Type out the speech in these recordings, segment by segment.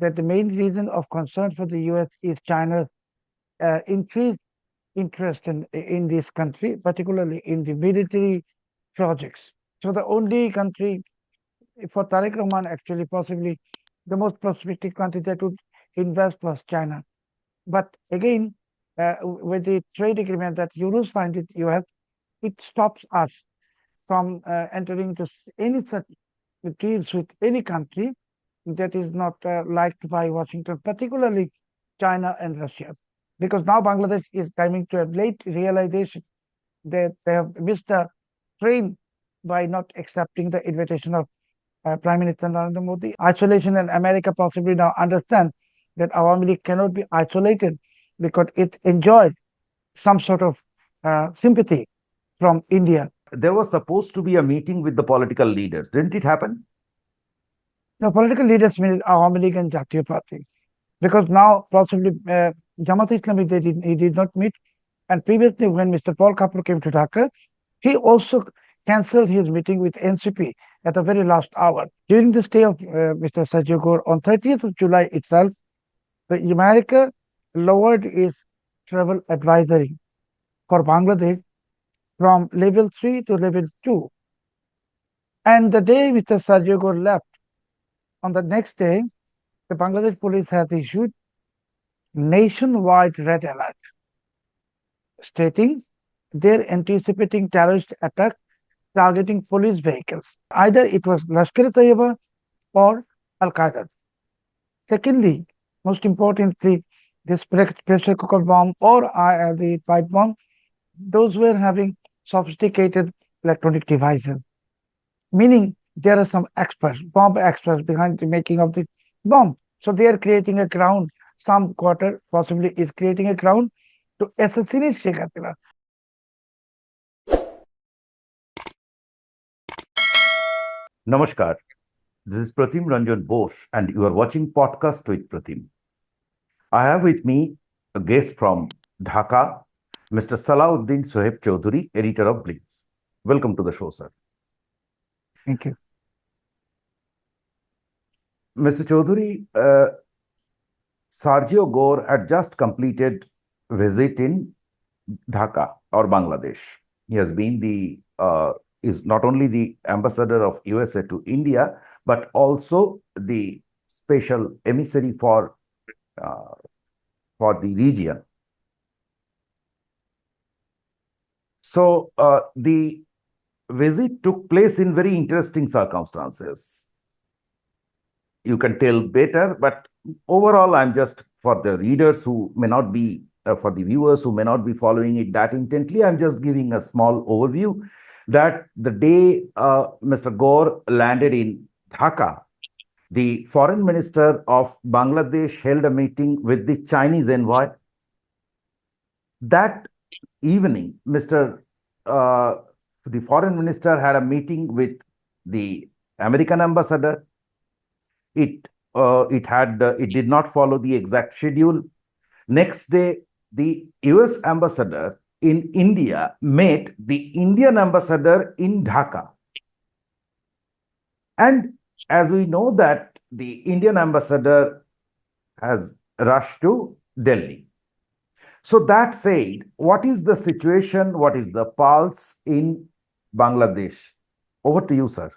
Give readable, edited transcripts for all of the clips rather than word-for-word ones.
that the main reason of concern for the US is China's increased interest in this country, particularly in the military projects. So the only country for Tariq Rahman, actually, possibly the most prospective country that would invest was China. But again, with the trade agreement that Euros signed with US, it stops us from entering into any such deals with any country that is not liked by Washington, particularly China and Russia. Because now Bangladesh is coming to a late realization that they have missed the train by not accepting the invitation of Prime Minister Narendra Modi. Isolation, and America possibly now understand that Awami League cannot be isolated because it enjoys some sort of sympathy from India. There was supposed to be a meeting with the political leaders. Didn't it happen? The political leaders mean Awami League and Jatiya Party, because now possibly Jamaat Islami he did not meet, and previously when Mr. Paul Kapoor came to Dhaka, he also cancelled his meeting with NCP at the very last hour. During the stay of Mr. Sergio Gor on 30th of July itself, the America lowered its travel advisory for Bangladesh from level 3 to level 2. And the day Mr. Sergio Gor left, on the next day, the Bangladesh police has issued nationwide red alert, stating they're anticipating terrorist attack targeting police vehicles. Either it was Lashkar-e-Taiba or Al-Qaeda. Secondly, most importantly, this pressure cooker bomb or the pipe bomb, those were having sophisticated electronic devices, meaning there are some experts, bomb experts behind the making of the bomb. So they are creating a ground. Some quarter possibly is creating a ground to assassinate Sheikh Hasina. Namaskar. This is Pratim Ranjan Bose, and you are watching Podcast with Pratim. I have with me a guest from Dhaka, Mr. Salah Uddin Shoaib Choudhury, editor of Blitz. Welcome to the show, sir. Thank you. Mr. Choudhury, Sergio Gor had just completed visit in Dhaka or Bangladesh. He has been is not only the ambassador of USA to India, but also the special emissary for the region. So the visit took place in very interesting circumstances. You can tell better, but overall, I'm just, for the readers who may not be, for the viewers who may not be following it that intently, I'm just giving a small overview that the day Mr. Gor landed in Dhaka, the foreign minister of Bangladesh held a meeting with the Chinese envoy. That evening, the foreign minister had a meeting with the American ambassador. It did not follow the exact schedule. Next day, the US ambassador in India met the Indian ambassador in Dhaka. And as we know that the Indian ambassador has rushed to Delhi. So that said, what is the situation? What is the pulse in Bangladesh? Over to you, sir.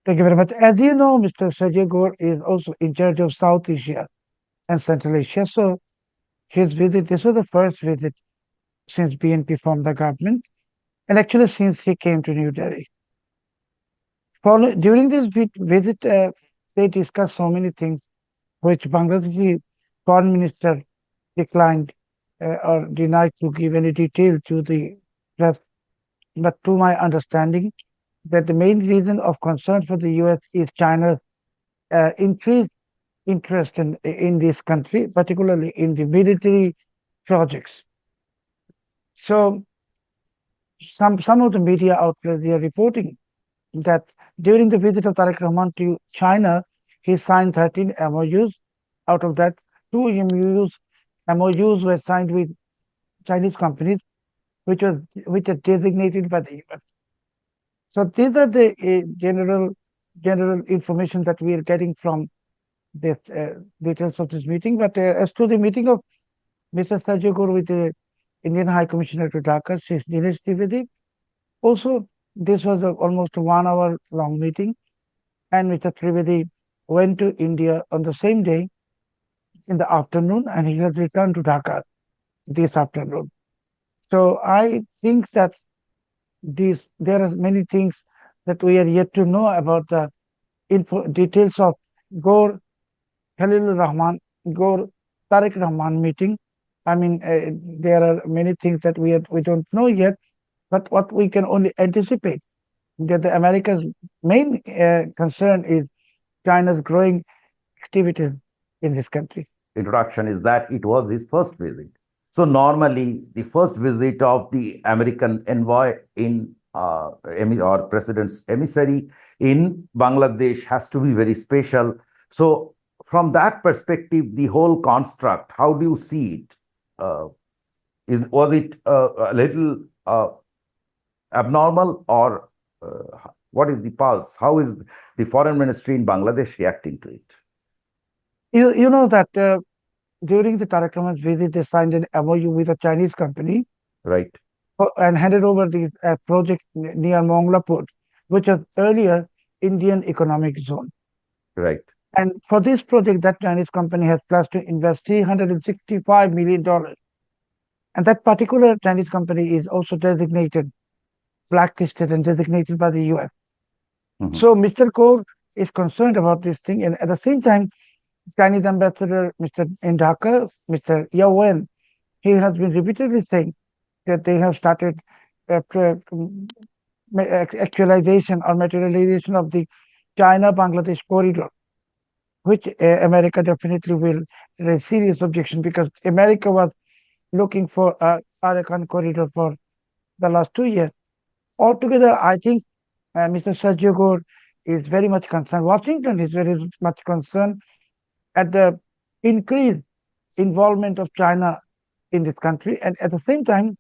Thank you very much. As you know, Mr. Sergio Gor is also in charge of South Asia and Central Asia. So his visit, this was the first visit since BNP formed the government, and actually since he came to New Delhi. During this visit, they discussed so many things which Bangladeshi foreign minister declined or denied to give any detail to the press. But to my understanding, that the main reason of concern for the US is China's increased interest in this country, particularly in the military projects. So some of the media outlets, they are reporting that during the visit of Tariq Rahman to China, he signed 13 MOUs. Out of that, 2 MOUs were signed with Chinese companies, which are designated by the US. So these are the general information that we are getting from this details of this meeting. But as to the meeting of Mr. Sergio Gor with the Indian High Commissioner to Dhaka, Sis Dinesh Trivedi, also this was almost a 1 hour long meeting, and Mr. Trivedi went to India on the same day in the afternoon, and he has returned to Dhaka this afternoon. So I think that there are many things that we are yet to know about the details of Gor Khalilur Rahman, Gor Tariq Rahman meeting. I mean, there are many things that we don't know yet, but what we can only anticipate that the America's main concern is China's growing activities in this country. Introduction is that it was his first visit. So normally, the first visit of the American envoy in or president's emissary in Bangladesh has to be very special. So from that perspective, the whole construct, how do you see it? Was it a little abnormal, or what is the pulse? How is the foreign ministry in Bangladesh reacting to it? You know that during the Tariq Rahman's visit, they signed an MOU with a Chinese company, Right. and handed over the project near Mongla Port, which was earlier Indian Economic Zone. Right. And for this project, that Chinese company has pledged to invest $365 million. And that particular Chinese company is also designated, blacklisted and designated by the US. Mhm. So Mr. Kaur is concerned about this thing. And at the same time, Chinese ambassador Mr. in Dhaka, Mr. Yao Wen, he has been repeatedly saying that they have started actualization or materialization of the China-Bangladesh corridor, which America definitely will raise serious objection, because America was looking for a Arakan corridor for the last 2 years. Altogether, I think Mr. Sergio Gor is very much concerned. Washington is very much concerned at the increased involvement of China in this country, and at the same time,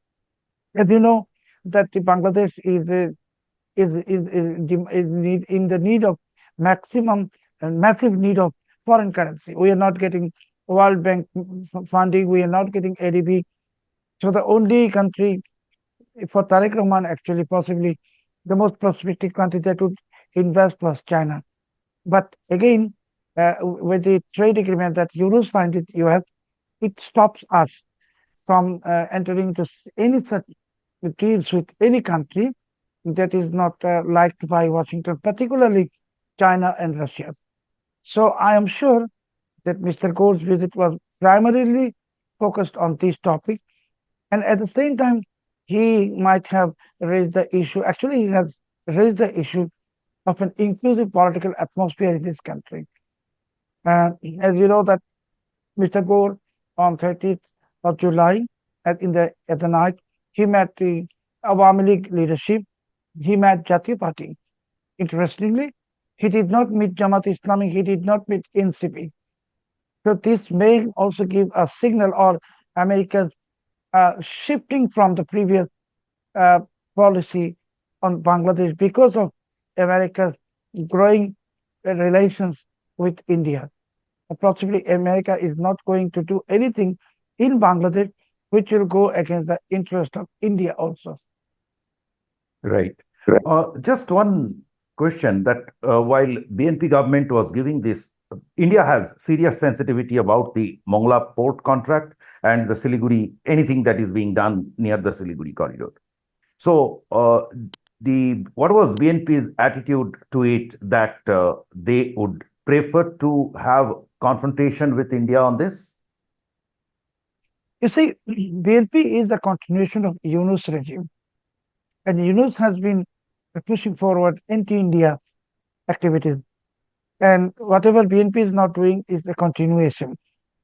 as you know, that the Bangladesh is in the need of maximum and massive need of foreign currency. We are not getting World Bank funding. We are not getting ADB. So the only country for Tariq Rahman, actually, possibly the most prospective country that would invest was China. But again, with the trade agreement that Euro signed with US, it stops us from entering into any such deals with any country that is not liked by Washington, particularly China and Russia. So I am sure that Mr. Gore's visit was primarily focused on this topic, and at the same time, he might have raised the issue. Actually, he has raised the issue of an inclusive political atmosphere in this country. As you know, that Mr. Gore on 30th of July at the night, he met the Awami League leadership. He met Jatiya Party. Interestingly, he did not meet Jamaat Islami. He did not meet NCP. So this may also give a signal, or America's shifting from the previous uh, policy on Bangladesh because of America's growing relations with India. Possibly America is not going to do anything in Bangladesh which will go against the interest of India also. Right. Just one question, that while BNP government was giving this, India has serious sensitivity about the Mongla port contract and the Siliguri, anything that is being done near the Siliguri corridor. So what was BNP's attitude to it, that they would prefer to have confrontation with India on this? You see, BNP is a continuation of Yunus regime, and Yunus has been pushing forward anti-India activities. And whatever BNP is not doing is a continuation.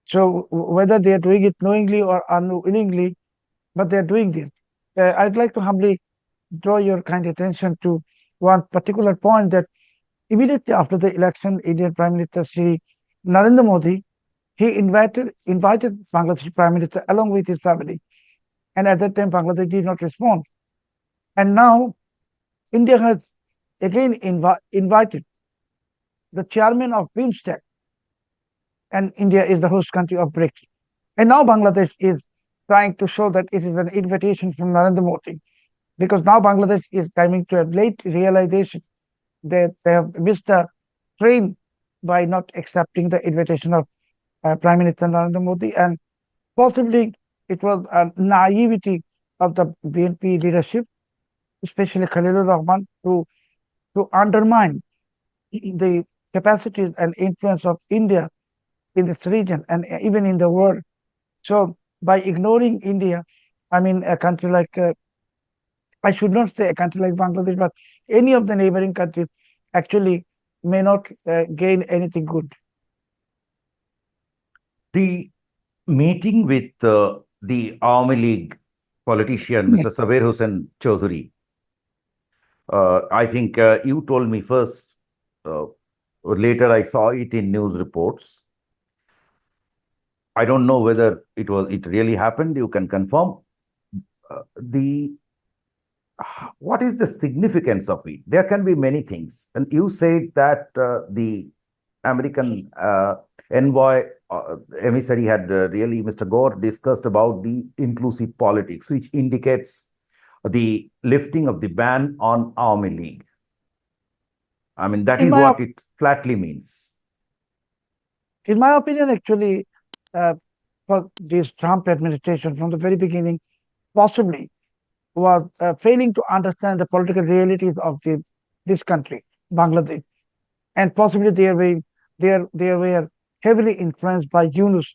So whether they are doing it knowingly or unwillingly, but they are doing this. I'd like to humbly draw your kind attention to one particular point, that immediately after the election, Indian Prime Minister Sri Narendra Modi, he invited Bangladesh Prime Minister along with his family. And at that time, Bangladesh did not respond. And now India has again invited the chairman of BIMSTEC, and India is the host country of BRICS. And now Bangladesh is trying to show that it is an invitation from Narendra Modi, because now Bangladesh is coming to a late realization that they have missed the train by not accepting the invitation of Prime Minister Narendra Modi, and possibly it was a naivety of the BNP leadership, especially Khalilur Rahman, to undermine the capacities and influence of India in this region and even in the world. So by ignoring India, I mean a country like I should not say a country like Bangladesh, but any of the neighboring countries actually may not gain anything good. The meeting with the Army League politician, Yes. Mr. Sabir Hussain Choudhury, I think you told me first, or later I saw it in news reports. I don't know whether it really happened. You can confirm. The What is the significance of it? There can be many things. And you said that the American envoy emissary had really, Mr. Gore, discussed about the inclusive politics, which indicates the lifting of the ban on Army League. I mean, that In is my what it flatly means. in my opinion, actually, uh, for this Trump administration from the very beginning, possibly was failing to understand the political realities of this country, Bangladesh, and possibly they were heavily influenced by Yunus.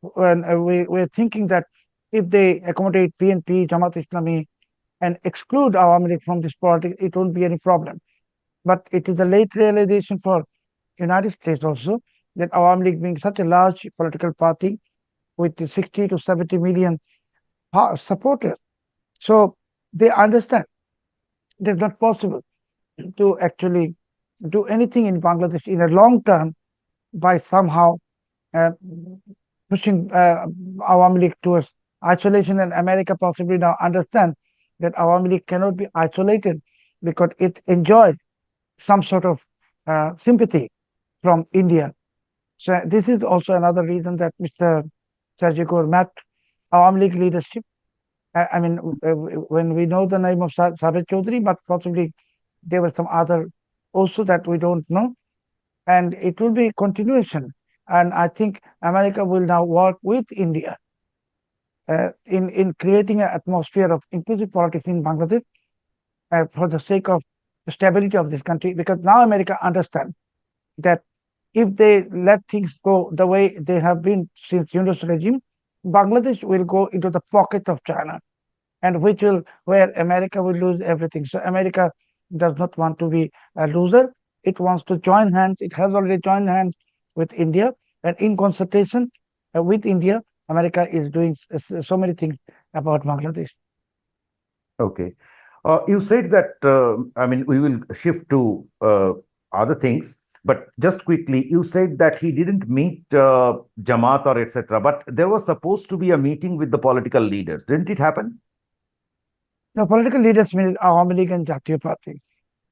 When we were thinking that if they accommodate PNP, Jamaat Islami, and exclude Awami League from this politics, it won't be any problem. But it is a late realization for United States also that Awami League being such a large political party with 60 to 70 million supporters. So they understand it is not possible to actually do anything in Bangladesh in a long term by somehow uh, pushing Awami League towards isolation. And America possibly now understand that Awami League cannot be isolated because it enjoys some sort of sympathy from India. So this is also another reason that Mr. Sergio Gor met Awami League leadership. I mean, when we know the name of Sabir Choudhury, but possibly there were some other also that we don't know, and it will be continuation. And I think America will now work with India in creating an atmosphere of inclusive politics in Bangladesh for the sake of the stability of this country. Because now America understands that if they let things go the way they have been since Yunus regime, Bangladesh will go into the pocket of China, and which will where America will lose everything. So America does not want to be a loser. It wants to join hands. It has already joined hands with India, and in consultation with India, America is doing so many things about Bangladesh. Okay. You said that, I mean, we will shift to other things, but just quickly, you said that he didn't meet Jamaat or etc., but there was supposed to be a meeting with the political leaders. Didn't it happen? The political leaders mean Awami League and Jatiya Party,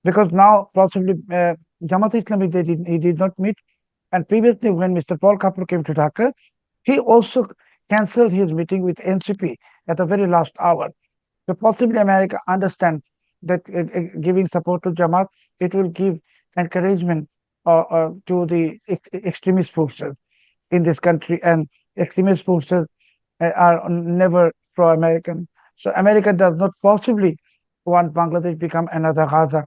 because now possibly Jamaat Islami he did not meet, and previously when Mr. Paul Kapoor came to Dhaka, he also cancelled his meeting with NCP at the very last hour. So possibly America understands that giving support to Jamaat, it will give encouragement to the extremist forces in this country, and extremist forces are never pro-American. So America does not possibly want Bangladesh become another Gaza.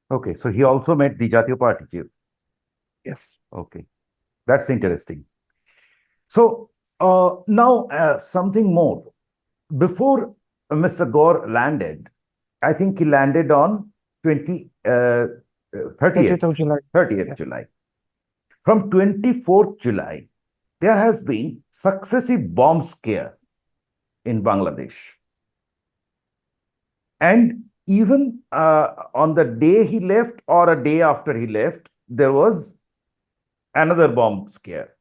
Okay, so he also met the Jatiya Party chief. Yes. Okay, that's interesting. So now something more. Before Mr. Gore landed, I think he landed on 30th 30th, of July. 30th Yeah. July. From 24th July, there has been successive bomb scare in Bangladesh. And even on the day he left or a day after he left, there was another bomb scare.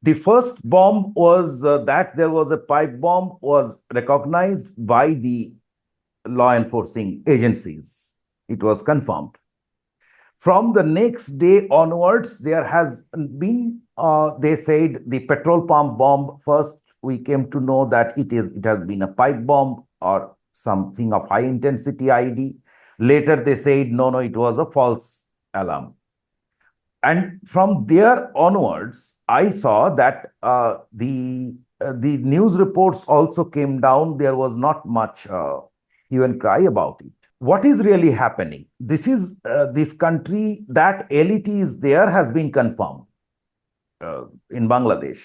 The first bomb was that there was a pipe bomb was recognized by the law enforcing agencies. It was confirmed. From the next day onwards, there has been, they said, the petrol pump bomb. First, we came to know that it has been a pipe bomb or something of high intensity ID. Later, they said, no, no, it was a false alarm. And from there onwards, I saw that the news reports also came down. There was not much hue and cry about it. What is really happening? This country, that elite is there, has been confirmed in Bangladesh,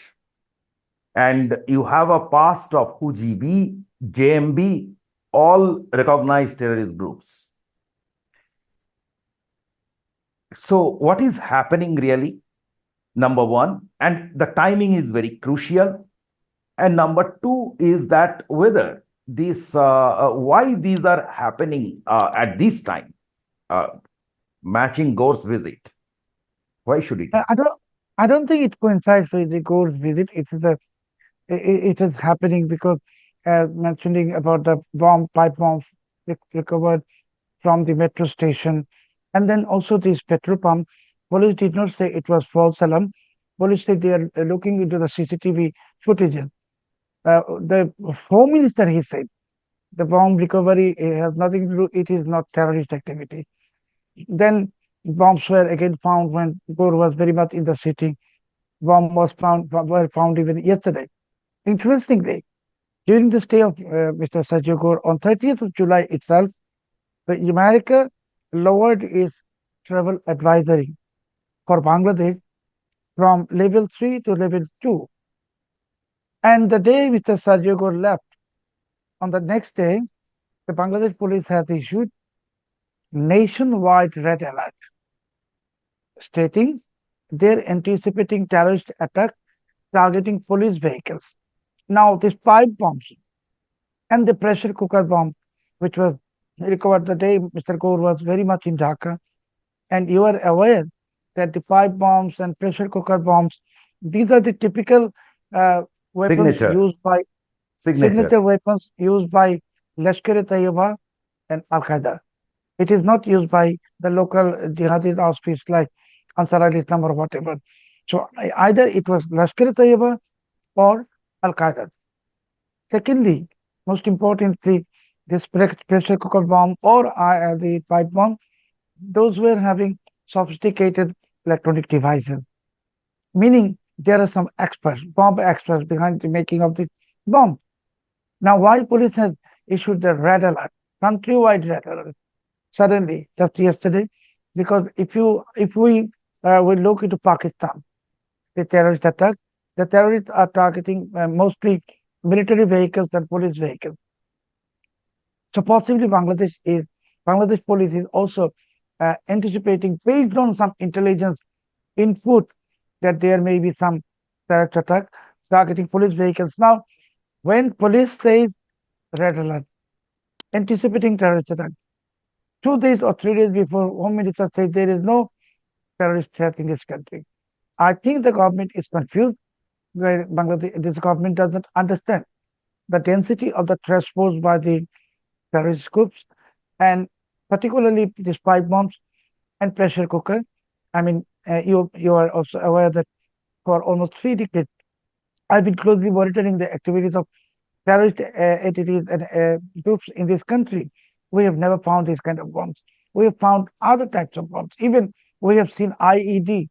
and you have a past of UGB, JMB, all recognized terrorist groups. So, what is happening really? Number one, and the timing is very crucial. And number two is that whether why these are happening at this time, uh, matching Gore's visit. Why should it I happen? don't, I don't think it coincides with the Gore's visit. It is happening because, mentioning about the pipe bombs recovered from the metro station, and then also this petrol pump. Police did not say it was false alarm. Police said they are looking into the CCTV footage. The Home Minister, he said, the bomb recovery has nothing to do. It is not terrorist activity. Then bombs were again found when Gore was very much in the city. Bomb was were found even yesterday. Interestingly, during the stay of Mr. Sergio Gor on 30th of July itself, the America lowered its travel advisory for Bangladesh from level 3 to level 2. And the day Mr. Sergio Gor left, on the next day, the Bangladesh police has issued nationwide red alert, stating they're anticipating terrorist attack targeting police vehicles. Now, this pipe bombs and the pressure cooker bomb, which was recovered the day Mr. Gore was very much in Dhaka, and you are aware that the pipe bombs and pressure cooker bombs, these are the typical uh, weapons Signature, used by signature. signature weapons used by Lashkar-e-Taiba and Al Qaeda. It is not used by the local jihadist outfits like Ansar al-Islam or whatever. So either it was Lashkar-e-Taiba or Al Qaeda. Secondly, most importantly, this pressure cooker bomb or the pipe bomb, those were having sophisticated electronic devices, meaning there are some experts, bomb experts behind the making of the bomb. Now, while police has issued the red alert, countrywide red alert, suddenly, just yesterday, because if we will look into Pakistan, the terrorist attack, the terrorists are targeting mostly military vehicles and police vehicles. So possibly Bangladesh police is also anticipating based on some intelligence input that there may be some terrorist attack targeting police vehicles. Now, when police says red alert, anticipating terrorist attack, 2 days or 3 days before, Home Minister said there is no terrorist threat in this country. I think the government is confused. Where Bangladesh, this government does not understand the density of the threats posed by the terrorist groups, and particularly the spy bombs and pressure cooker. I mean, you are also aware that for almost 3 decades, I've been closely monitoring the activities of terrorist entities and groups in this country. We have never found these kind of bombs. We have found other types of bombs. Even we have seen IED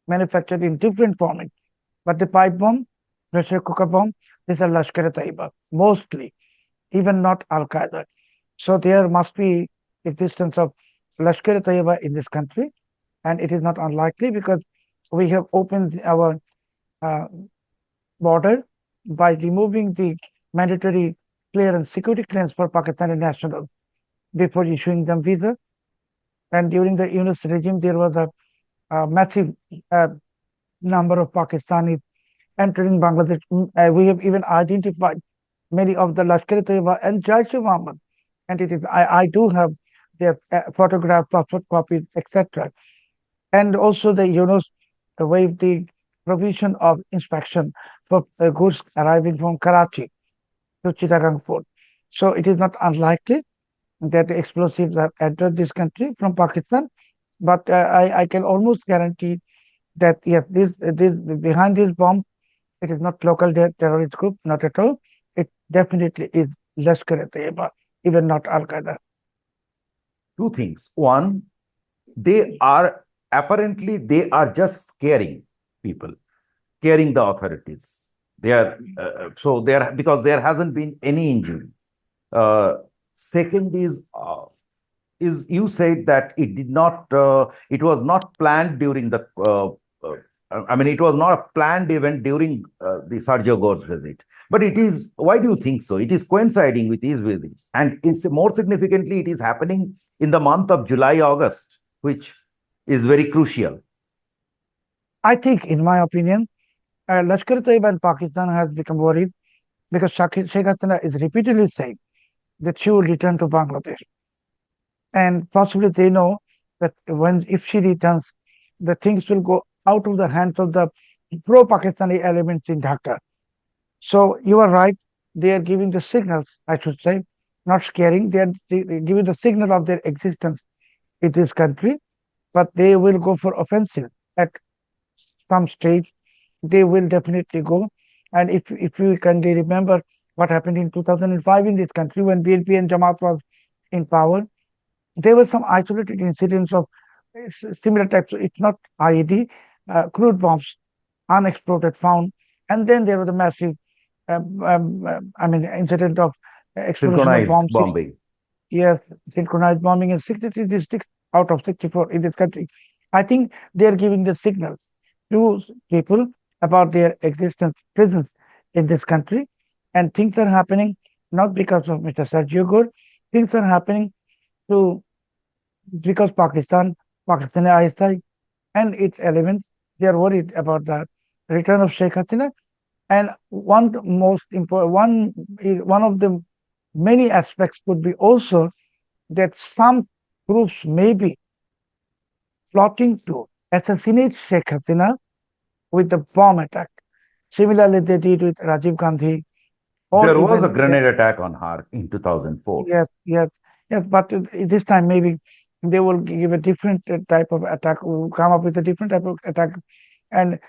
manufactured in different formats. But the pipe bomb, pressure cooker bomb, these are Lashkar-e-Taiba, mostly, even not Al Qaeda. So there must be existence of Lashkar-e-Taiba in this country, and it is not unlikely because we have opened our uh, border by removing the mandatory clearance, security clearance for Pakistani nationals before issuing them visa. And during the Yunus regime, there was a massive uh, number of Pakistanis entering Bangladesh. We have even identified many of the Lashkar-e-Taiba and Jaish-e-Mohammed entities. I do have their photograph, passport copies, etc. And also the Yunus waived the provision of inspection for goods arriving from Karachi to Chittagong port. So it is not unlikely that the explosives have entered this country from Pakistan. But I can almost guarantee that yes, this behind this bomb, it is not local terrorist group, not at all. It definitely is Lashkar-e-Taiba, even not Al Qaeda. Two things. One, they are apparently they are just scaring people, scaring the authorities. They are so there because there hasn't been any injury. Uh, Second is you said that it did not it was not planned during the I mean it was not a planned event during the Sergio Gor's visit. But it is, why do you think so? It is coinciding with his visits. And it's more significantly, it is happening in the month of July, August, which is very crucial. I think, in my opinion, Lashkar-e-Taiba in Pakistan has become worried because Sheikh Hasina is repeatedly saying that she will return to Bangladesh. And possibly they know that when if she returns, the things will go out of the hands of the pro-Pakistani elements in Dhaka. So you are right. They are giving the signals, I should say, not scaring. They are giving the signal of their existence in this country, but they will go for offensive at some stage. They will definitely go. And if you can remember what happened in 2005 in this country when BNP and Jamaat was in power, there were some isolated incidents of similar types. It's not IED, crude bombs, unexploded found, and then there was a massive, I mean, incident of explosion of Synchronized bombs. bombing. Yes, synchronized bombing in 63 districts out of 64 in this country. I think they are giving the signals to people about their existence, presence in this country, and things are happening not because of Mr. Sergio Gor. Things are happening to because Pakistani ISI and its elements, they are worried about the return of Sheikh Hasina. And one most important one of the many aspects could be also that some groups may be plotting to assassinate Sheikh Hasina with the bomb attack. Similarly, they did with Rajiv Gandhi, or There was a even grenade attack on her in 2004. yes, yes, yes. But this time maybe they will give a different type of attack, will come up with a different type of attack, and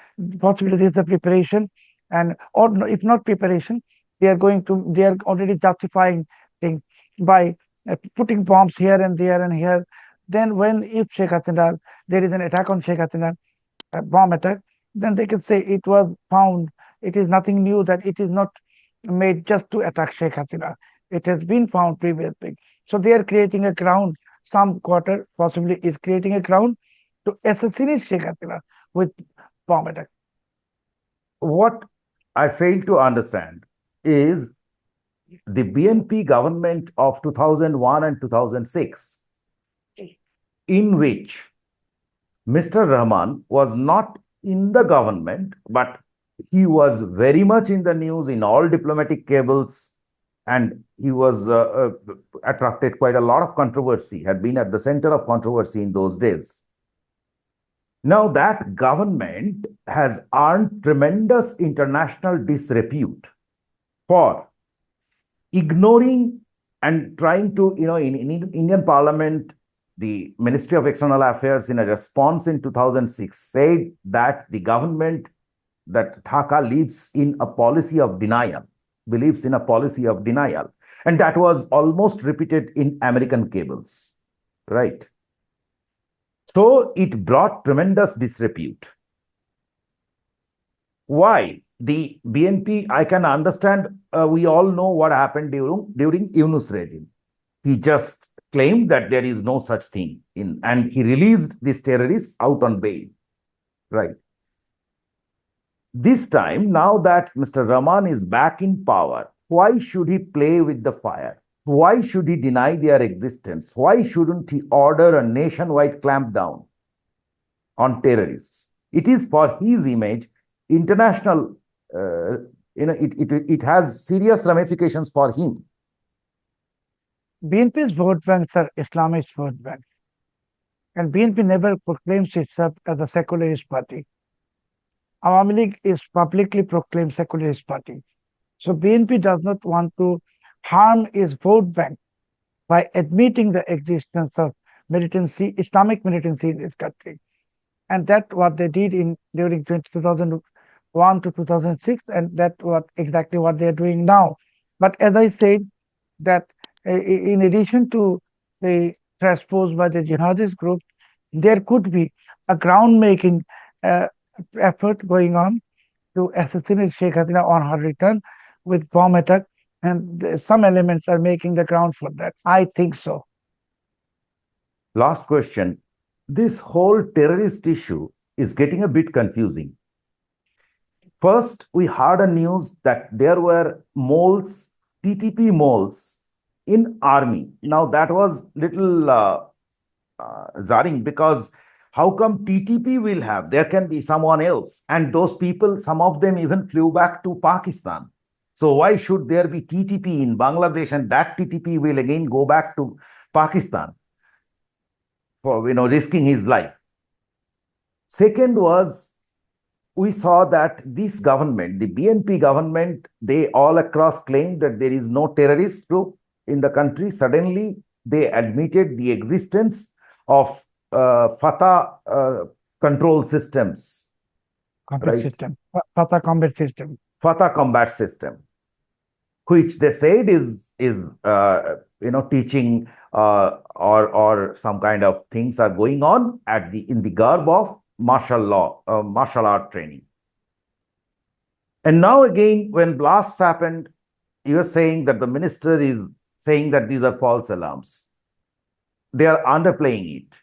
possibly this is the preparation, and or if not preparation, they are already justifying things by putting bombs here and there and here. Then when if Sheikh Hasina, there is an attack on Sheikh Hasina, a bomb attack, then they can say it was found. It is nothing new, that it is not made just to attack Sheikh Hasina. It has been found previously. So they are creating a ground. Some quarter possibly is creating a ground to assassinate Sheikh Hasina with bomb attack. What I fail to understand is the BNP government of 2001 and 2006, in which Mr. Rahman was not in the government, but he was very much in the news in all diplomatic cables, and he was attracted quite a lot of controversy, had been at the center of controversy in those days. Now, that government has earned tremendous international disrepute for ignoring and trying to, in Indian Parliament, the Ministry of External Affairs, in a response in 2006, said that the government, that Dhaka lives in a policy of denial, believes in a policy of denial. And that was almost repeated in American cables, right? So it brought tremendous disrepute. Why? The BNP, I can understand, we all know what happened during Yunus regime. He just claimed that there is no such thing and he released these terrorists out on bail, right? This time, now that Mr. Rahman is back in power, why should he play with the fire? Why should he deny their existence? Why shouldn't he order a nationwide clampdown on terrorists? It is for his image, international, it has serious ramifications for him. BNP's vote banks are Islamist vote banks, and BNP never proclaims itself as a secularist party. Awami League is publicly proclaimed secularist party. So BNP does not want to harm its vote bank by admitting the existence of militancy, Islamic militancy in this country. And that's what they did in during 2001 to 2006, and that's what exactly what they're doing now. But as I said, that in addition to the threats posed by the jihadist group, there could be a ground-making uh, effort going on to assassinate Sheikh Hasina on her return with bomb attack, and some elements are making the ground for that. I think so. Last question. This whole terrorist issue is getting a bit confusing. First, we heard a news that there were moles, TTP moles in army. Now that was little jarring because how come TTP will have? There can be someone else, and those people, some of them even flew back to Pakistan. So why should there be TTP in Bangladesh, and that TTP will again go back to Pakistan for risking his life? Second was, we saw that this government, the BNP government, they all across claimed that there is no terrorist group in the country. Suddenly, they admitted the existence of Fatah control systems, Combat right? system, Fatah combat system. Fatah combat system, which they said is teaching or some kind of things are going on in the garb of martial art training. And now again, when blasts happened, you are saying that the minister is saying that these are false alarms. They are underplaying it.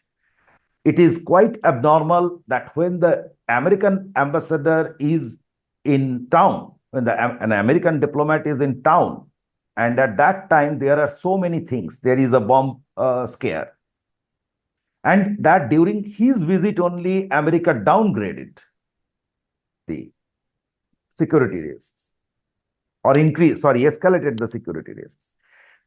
It is quite abnormal that when the American ambassador is in town, when an American diplomat is in town, and at that time there are so many things. There is a bomb scare. And that during his visit only, America downgraded the security risks or escalated the security risks.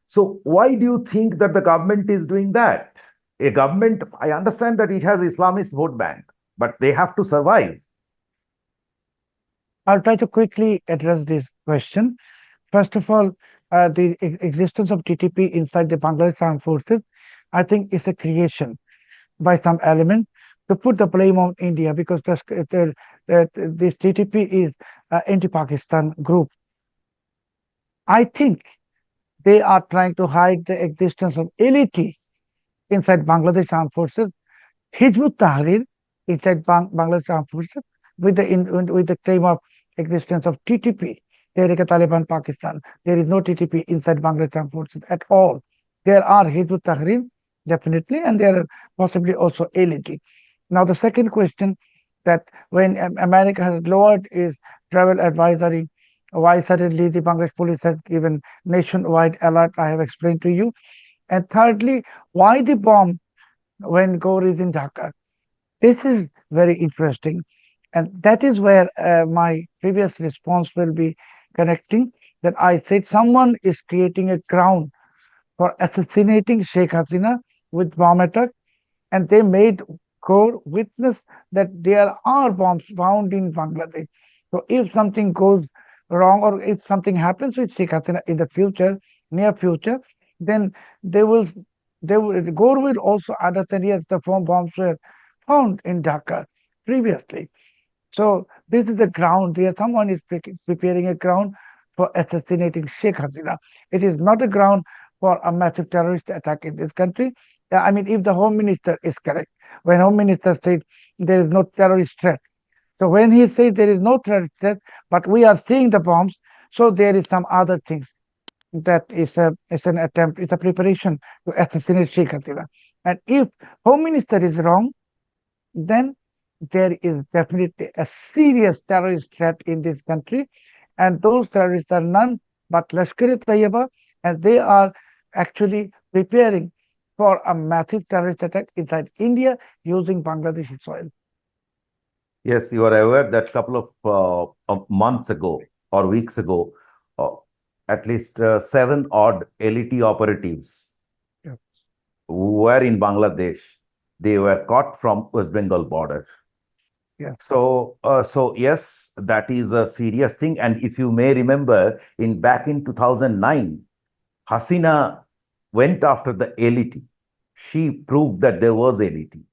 So why do you think that the government is doing that? A government, I understand that it has Islamist vote bank, but they have to survive. I'll try to quickly address this question. First of all, the existence of TTP inside the Bangladesh Armed Forces, I think, is a creation by some element to put the blame on India, because this TTP is an anti-Pakistan group. I think they are trying to hide the existence of LET inside Bangladesh Armed Forces, Hizbut Tahrir inside Bangladesh Armed Forces, with the claim of existence of TTP, Tehrik-e-Taliban Pakistan. There is no TTP inside Bangladesh Armed Forces at all. There are Hizbut Tahrir, definitely, and there are possibly also LET. Now, the second question, that when America has lowered its travel advisory, why suddenly the Bangladesh police has given nationwide alert? I have explained to you. And thirdly, why the bomb when Gor is in Dhaka? This is very interesting. And that is where my previous response will be connecting, that I said someone is creating a ground for assassinating Sheikh Hasina with bomb attack, and they made Gor witness that there are bombs found in Bangladesh. So if something goes wrong, or if something happens with Sheikh Hasina in the future, near future, then Gor will also understand, yes, the bombs were found in Dhaka previously. So this is the ground where someone is preparing a ground for assassinating Sheikh Hasina. It is not a ground for a massive terrorist attack in this country. I mean, if the Home Minister is correct, when Home Minister said there is no terrorist threat. So when he says there is no terrorist threat, but we are seeing the bombs, so there is some other things that is an attempt, it's a preparation to assassinate Sheikh Hasina. And if Home Minister is wrong, then there is definitely a serious terrorist threat in this country, and those terrorists are none but Lashkar-e-Taiba, and they are actually preparing for a massive terrorist attack inside India using Bangladeshi soil. Yes, you are aware that a couple of months ago or weeks ago, uh, at least 7 odd LET operatives Yeah. who were in Bangladesh. They were caught from West Bengal border. Yeah. So yes, that is a serious thing. And if you may remember, back in 2009, Hasina went after the LET. she proved that there was unity.